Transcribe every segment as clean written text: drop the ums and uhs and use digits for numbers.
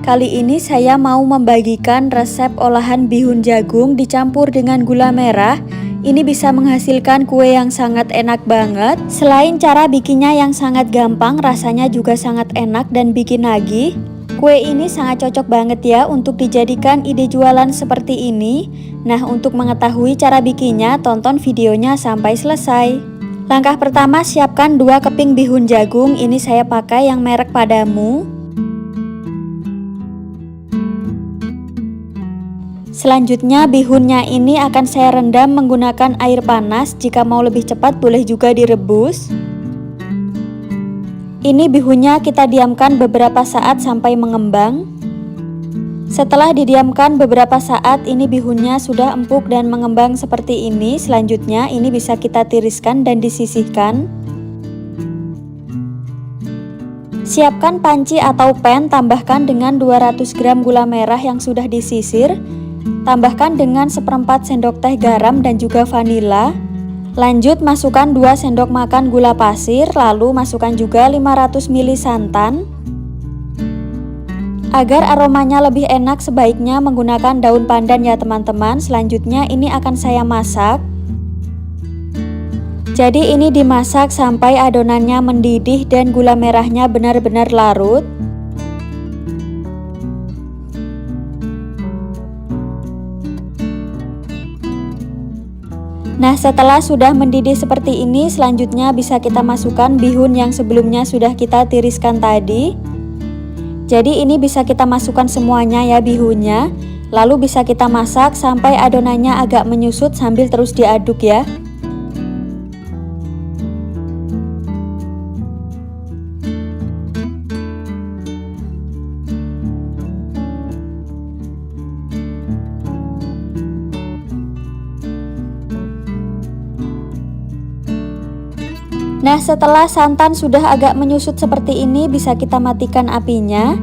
Kali ini saya mau membagikan resep olahan bihun jagung dicampur dengan gula merah. Ini bisa menghasilkan kue yang sangat enak banget. Selain cara bikinnya yang sangat gampang, rasanya juga sangat enak dan bikin nagih. Kue ini sangat cocok banget ya untuk dijadikan ide jualan seperti ini. Nah, untuk mengetahui cara bikinnya, tonton videonya sampai selesai. Langkah pertama, siapkan 2 keping bihun jagung. Ini saya pakai yang merek Padamu. Selanjutnya bihunnya ini akan saya rendam menggunakan air panas. Jika mau lebih cepat boleh juga direbus. Ini bihunnya kita diamkan beberapa saat sampai mengembang. Setelah didiamkan beberapa saat, ini bihunnya sudah empuk dan mengembang seperti ini. Selanjutnya ini bisa kita tiriskan dan disisihkan. Siapkan panci atau pan, tambahkan dengan 200 gram gula merah yang sudah disisir. Tambahkan dengan 1/4 sendok teh garam dan juga vanila. Lanjut masukkan 2 sendok makan gula pasir, lalu masukkan juga 500 ml santan. Agar aromanya lebih enak, sebaiknya menggunakan daun pandan ya teman-teman. Selanjutnya ini akan saya masak. Jadi ini dimasak sampai adonannya mendidih dan gula merahnya benar-benar larut. Nah, setelah sudah mendidih seperti ini, selanjutnya bisa kita masukkan bihun yang sebelumnya sudah kita tiriskan tadi. Jadi ini bisa kita masukkan semuanya ya bihunnya. Lalu bisa kita masak sampai adonannya agak menyusut sambil terus diaduk ya. Nah, setelah santan sudah agak menyusut seperti ini, bisa kita matikan apinya.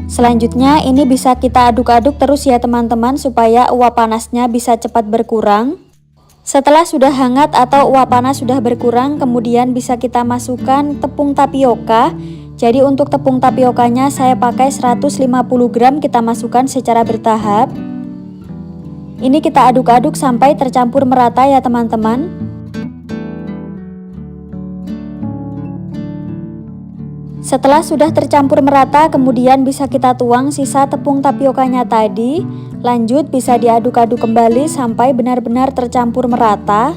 Selanjutnya ini bisa kita aduk-aduk terus ya teman-teman, supaya uap panasnya bisa cepat berkurang. Setelah sudah hangat atau uap panas sudah berkurang, kemudian bisa kita masukkan tepung tapioka. Jadi untuk tepung tapiokanya saya pakai 150 gram, kita masukkan secara bertahap. Ini kita aduk-aduk sampai tercampur merata ya teman-teman. Setelah sudah tercampur merata, kemudian bisa kita tuang sisa tepung tapiokanya tadi. Lanjut bisa diaduk-aduk kembali sampai benar-benar tercampur merata.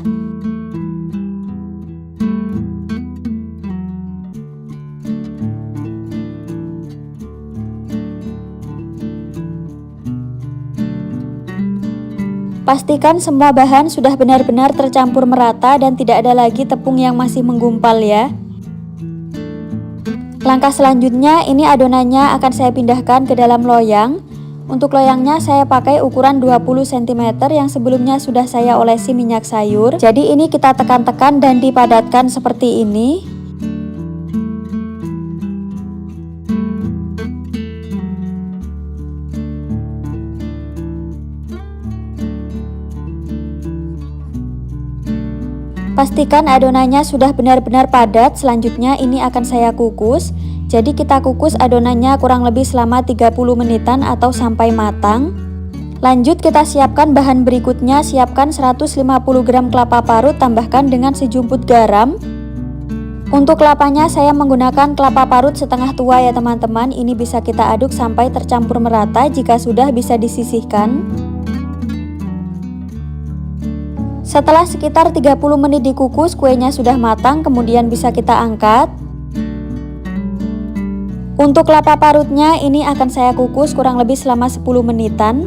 Pastikan semua bahan sudah benar-benar tercampur merata dan tidak ada lagi tepung yang masih menggumpal ya. Langkah selanjutnya ini adonannya akan saya pindahkan ke dalam loyang. Untuk loyangnya saya pakai ukuran 20 cm yang sebelumnya sudah saya olesi minyak sayur. Jadi ini kita tekan-tekan dan dipadatkan seperti ini. Pastikan adonannya sudah benar-benar padat. Selanjutnya ini akan saya kukus. Jadi kita kukus adonannya kurang lebih selama 30 menitan atau sampai matang. Lanjut kita siapkan bahan berikutnya. Siapkan 150 gram kelapa parut, tambahkan dengan sejumput garam. Untuk kelapanya saya menggunakan kelapa parut setengah tua ya teman-teman. Ini bisa kita aduk sampai tercampur merata. Jika sudah bisa disisihkan. Setelah sekitar 30 menit dikukus, kuenya sudah matang, kemudian bisa kita angkat. Untuk kelapa parutnya ini akan saya kukus kurang lebih selama 10 menitan.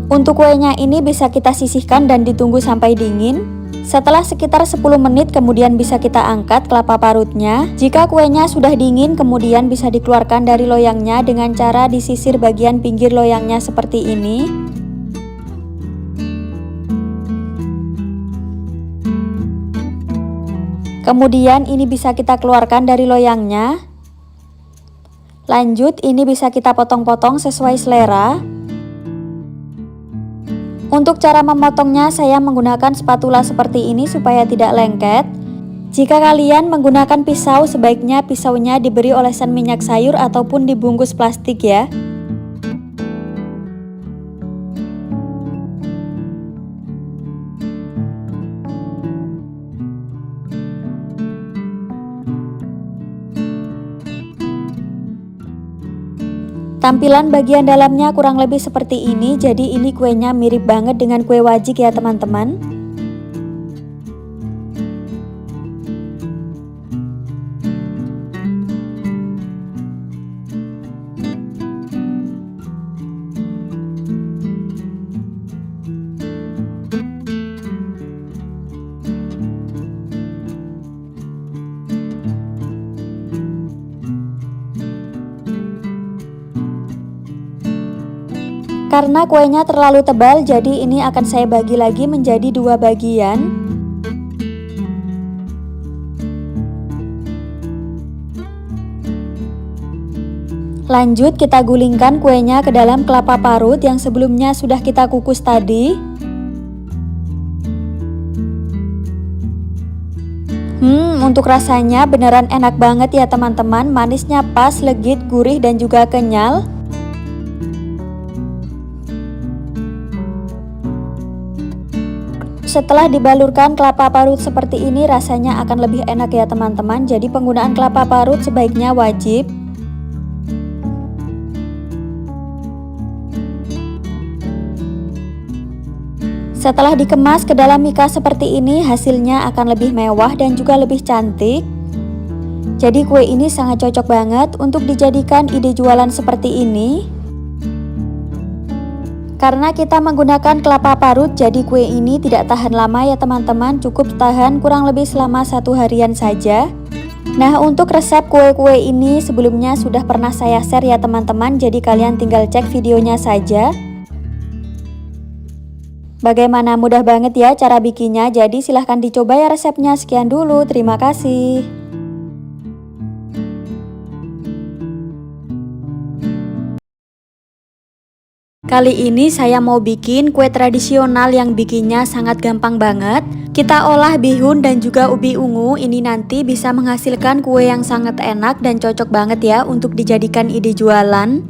Untuk kuenya ini bisa kita sisihkan dan ditunggu sampai dingin. Setelah sekitar 10 menit kemudian bisa kita angkat kelapa parutnya. Jika kuenya sudah dingin, kemudian bisa dikeluarkan dari loyangnya dengan cara disisir bagian pinggir loyangnya seperti ini. Kemudian ini bisa kita keluarkan dari loyangnya. Lanjut ini bisa kita potong-potong sesuai selera. Untuk cara memotongnya saya menggunakan spatula seperti ini supaya tidak lengket. Jika kalian menggunakan pisau, sebaiknya pisaunya diberi olesan minyak sayur ataupun dibungkus plastik ya. Tampilan bagian dalamnya kurang lebih seperti ini, jadi ini kuenya mirip banget dengan kue wajik ya teman-teman. Karena kuenya terlalu tebal, jadi ini akan saya bagi lagi menjadi 2 bagian. Lanjut kita gulingkan kuenya ke dalam kelapa parut yang sebelumnya sudah kita kukus tadi. Untuk rasanya beneran enak banget ya teman-teman, manisnya pas, legit, gurih dan juga kenyal. Setelah dibalurkan kelapa parut seperti ini, rasanya akan lebih enak ya teman-teman. Jadi penggunaan kelapa parut sebaiknya wajib. Setelah dikemas ke dalam mika seperti ini, hasilnya akan lebih mewah dan juga lebih cantik. Jadi kue ini sangat cocok banget untuk dijadikan ide jualan seperti ini. Karena kita menggunakan kelapa parut, jadi kue ini tidak tahan lama ya teman-teman, cukup tahan kurang lebih selama 1 harian saja. Nah, untuk resep kue-kue ini sebelumnya sudah pernah saya share ya teman-teman, jadi kalian tinggal cek videonya saja. Bagaimana, mudah banget ya cara bikinnya, jadi silahkan dicoba ya resepnya. Sekian dulu, terima kasih. Kali ini saya mau bikin kue tradisional yang bikinnya sangat gampang banget. Kita olah bihun dan juga ubi ungu, ini nanti bisa menghasilkan kue yang sangat enak dan cocok banget ya untuk dijadikan ide jualan.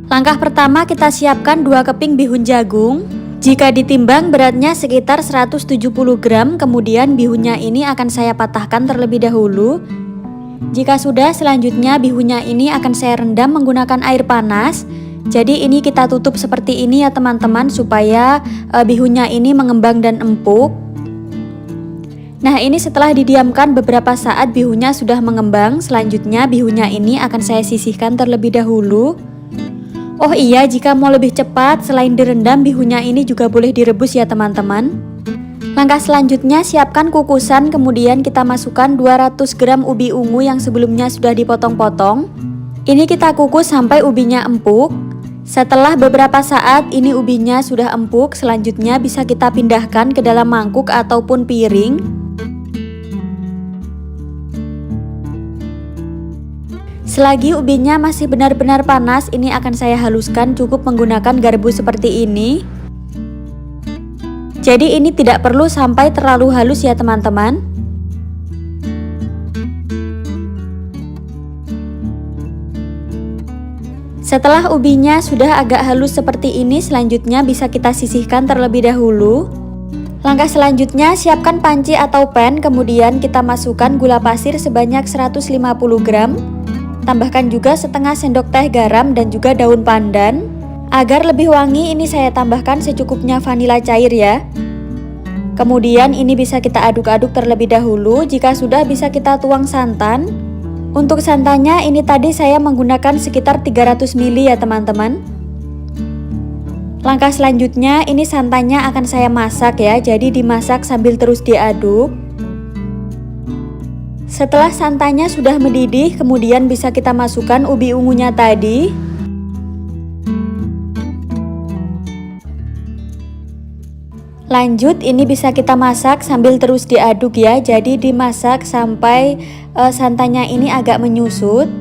Langkah pertama, kita siapkan 2 keping bihun jagung. Jika ditimbang beratnya sekitar 170 gram, kemudian bihunnya ini akan saya patahkan terlebih dahulu. Jika sudah, selanjutnya bihunnya ini akan saya rendam menggunakan air panas. Jadi ini kita tutup seperti ini ya teman-teman, supaya bihunnya ini mengembang dan empuk. Nah, ini setelah didiamkan beberapa saat bihunnya sudah mengembang. Selanjutnya bihunnya ini akan saya sisihkan terlebih dahulu. Oh iya, jika mau lebih cepat, selain direndam, bihunnya ini juga boleh direbus ya teman-teman. Langkah selanjutnya, siapkan kukusan, kemudian kita masukkan 200 gram ubi ungu yang sebelumnya sudah dipotong-potong. Ini kita kukus sampai ubinya empuk. Setelah beberapa saat ini ubinya sudah empuk, selanjutnya bisa kita pindahkan ke dalam mangkuk ataupun piring. Selagi ubinya masih benar-benar panas, ini akan saya haluskan, cukup menggunakan garpu seperti ini. Jadi ini tidak perlu sampai terlalu halus ya teman-teman. Setelah ubinya sudah agak halus seperti ini, selanjutnya bisa kita sisihkan terlebih dahulu. Langkah selanjutnya, siapkan panci atau pan, kemudian kita masukkan gula pasir sebanyak 150 gram. Tambahkan juga setengah sendok teh garam dan juga daun pandan. Agar lebih wangi, ini saya tambahkan secukupnya vanila cair ya. Kemudian ini bisa kita aduk-aduk terlebih dahulu. Jika sudah, bisa kita tuang santan. Untuk santannya ini tadi saya menggunakan sekitar 300 ml ya teman-teman. Langkah selanjutnya, ini santannya akan saya masak ya, jadi dimasak sambil terus diaduk. Setelah santannya sudah mendidih, kemudian bisa kita masukkan ubi ungunya tadi. Lanjut, ini bisa kita masak sambil terus diaduk ya, jadi dimasak sampai santannya ini agak menyusut.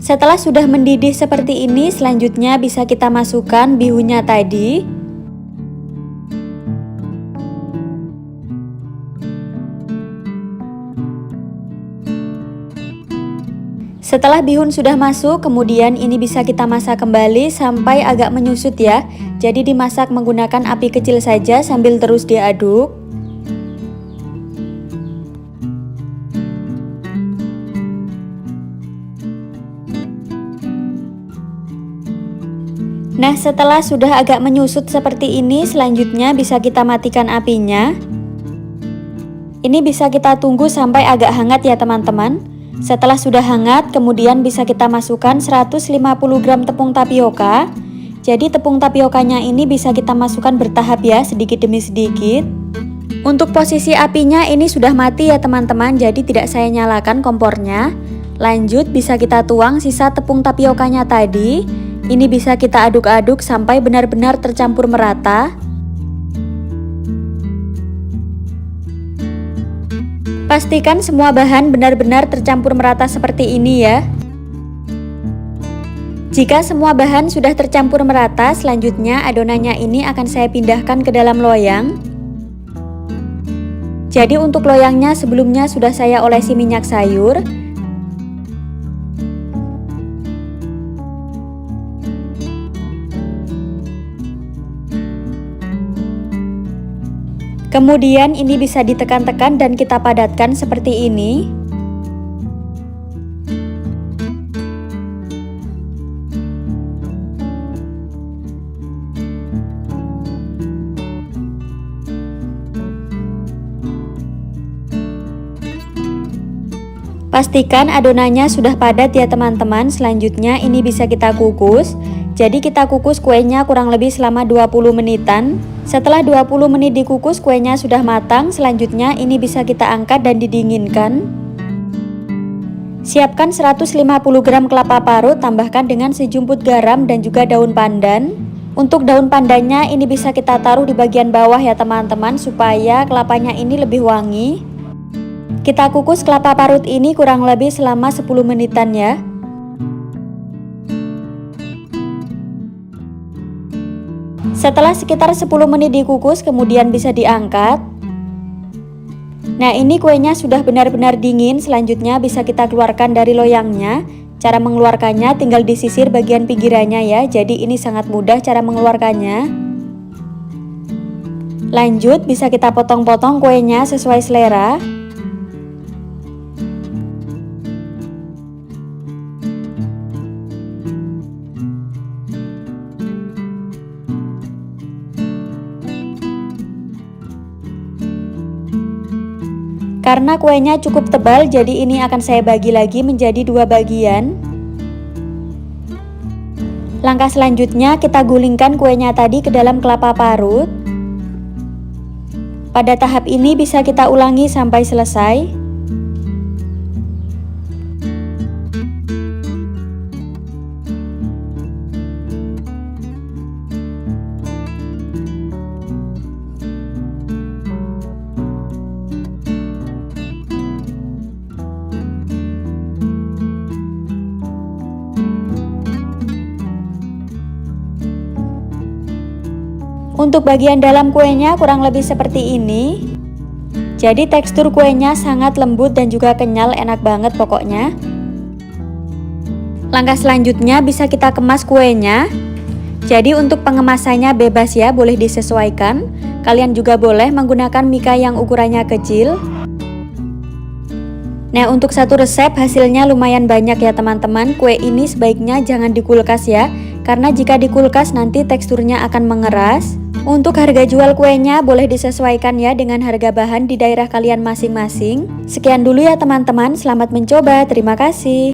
Setelah sudah mendidih seperti ini, selanjutnya bisa kita masukkan bihunnya tadi. Setelah bihun sudah masuk, kemudian ini bisa kita masak kembali sampai agak menyusut ya. Jadi dimasak menggunakan api kecil saja sambil terus diaduk. Nah, setelah sudah agak menyusut seperti ini, selanjutnya bisa kita matikan apinya. Ini bisa kita tunggu sampai agak hangat ya teman-teman. Setelah sudah hangat, kemudian bisa kita masukkan 150 gram tepung tapioka. Jadi tepung tapiokanya ini bisa kita masukkan bertahap ya, sedikit demi sedikit. Untuk posisi apinya ini sudah mati ya teman-teman, jadi tidak saya nyalakan kompornya. Lanjut bisa kita tuang sisa tepung tapiokanya tadi. Ini bisa kita aduk-aduk sampai benar-benar tercampur merata. Pastikan semua bahan benar-benar tercampur merata seperti ini ya. Jika semua bahan sudah tercampur merata, selanjutnya adonannya ini akan saya pindahkan ke dalam loyang. Jadi untuk loyangnya sebelumnya sudah saya olesi minyak sayur. Kemudian ini bisa ditekan-tekan dan kita padatkan seperti ini. Pastikan adonannya sudah padat ya teman-teman. Selanjutnya ini bisa kita kukus. Jadi kita kukus kuenya kurang lebih selama 20 menitan. Setelah 20 menit dikukus, kuenya sudah matang. Selanjutnya ini bisa kita angkat dan didinginkan. Siapkan 150 gram kelapa parut, tambahkan dengan sejumput garam dan juga daun pandan. Untuk daun pandannya ini bisa kita taruh di bagian bawah ya teman-teman, supaya kelapanya ini lebih wangi. Kita kukus kelapa parut ini kurang lebih selama 10 menitan ya. Setelah sekitar 10 menit dikukus, kemudian bisa diangkat. Nah, ini kuenya sudah benar-benar dingin. Selanjutnya bisa kita keluarkan dari loyangnya. Cara mengeluarkannya tinggal disisir bagian pinggirannya ya. Jadi ini sangat mudah cara mengeluarkannya. Lanjut, bisa kita potong-potong kuenya sesuai selera. Karena kuenya cukup tebal, jadi ini akan saya bagi lagi menjadi 2 bagian. Langkah selanjutnya kita gulingkan kuenya tadi ke dalam kelapa parut. Pada tahap ini bisa kita ulangi sampai selesai. Untuk bagian dalam kuenya kurang lebih seperti ini. Jadi tekstur kuenya sangat lembut dan juga kenyal, enak banget pokoknya. Langkah selanjutnya bisa kita kemas kuenya. Jadi untuk pengemasannya bebas ya, boleh disesuaikan. Kalian juga boleh menggunakan mika yang ukurannya kecil. Nah, untuk satu resep hasilnya lumayan banyak ya teman-teman. Kue ini sebaiknya jangan di kulkas ya, karena jika di kulkas nanti teksturnya akan mengeras. Untuk harga jual kuenya boleh disesuaikan ya dengan harga bahan di daerah kalian masing-masing. Sekian dulu ya teman-teman, selamat mencoba, terima kasih.